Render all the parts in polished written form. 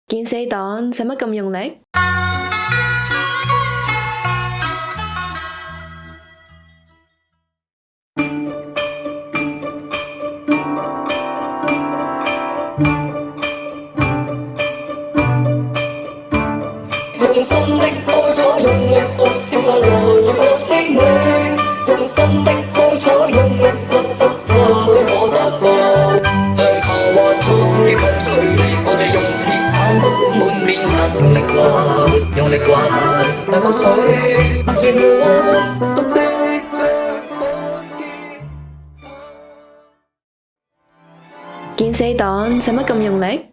見死黨使乜咁用力？用心的開採，用力掘跳下來我青女，用心的開採，用力掘水可達到。向下滑終於近距離，我哋用鐵鏟不管滿面塵，用力掘，用力掘，大角咀百葉門都即將看見。見死黨使乜咁用力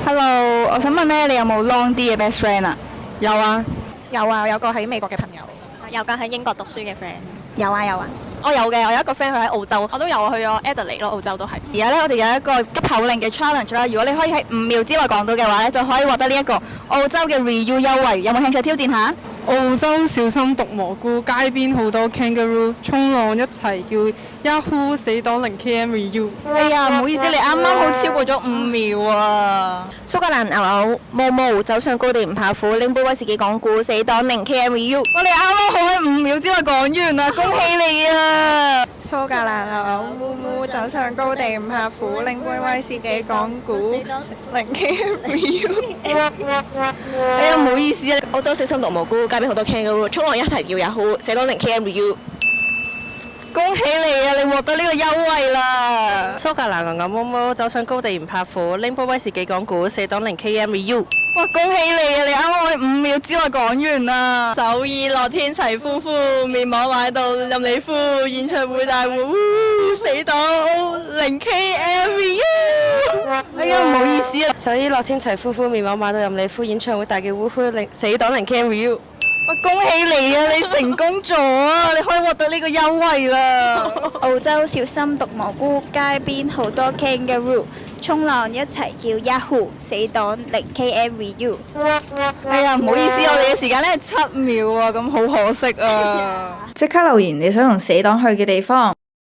？Hello，我想問咧，你有冇 long 啲嘅 best friend 啊？有啊，有啊，我有個喺美國嘅朋友，有個喺英國讀書嘅 friend。有啊有啊。我有嘅，我有一個 friend 佢喺澳洲，我都有去咗 Adelaide 咯，澳洲都係。而家咧，我哋有一個急口令嘅 challenge 啦。如果你可以喺5秒之內講到嘅話咧，就可以獲得呢一個澳洲嘅 Reu 優惠。有冇興趣挑戰下？澳洲小心毒蘑菇，街邊好多 kangaroo， 衝浪一齊叫 Yahoo 死黨0 km Reu。哎呀，唔好意思，你啱啱好超過咗5秒啊！蘇格蘭牛牛毛毛走上高地唔怕苦，拎杯威士忌講故死黨0 km Reu。我哋啱啱好喺5秒之內講完啦，恭喜你啊！蘇格蘭牛牛嗚嗚走上高地唔怕苦，拎杯威士忌講古0 km Reu。哎呀，唔好意思啊！澳洲小心毒蘑菇，街邊好多 kangaroo， 衝浪一齊叫 Yahoo， 死黨0 km Reu。恭喜你啊！你獲得呢個優惠啦！蘇格蘭牛牛毛毛走上高地唔怕苦，拎杯威士忌講故死黨0 km Reu。哇！恭喜你啊！你啱啱喺5秒之內講完啦！首爾樂天齊呼呼，面膜買到任你敷，演唱會大戶，死黨0 km Reu。哎呀，唔好意思啊！首爾樂天齊呼呼，面膜買到任你敷，演唱會大叫呼呼，死黨0 km Reu。哇！恭喜你啊！你成功咗啊！你可以獲得呢個優惠啦！澳洲小心毒蘑菇，街邊好多 kangaroo， 衝浪一齊叫 Yahoo， 死黨0 km Reu。哎呀，唔好意思，我哋嘅時間咧係7秒啊，咁好可惜啊！即刻留言你想同死黨去嘅地方。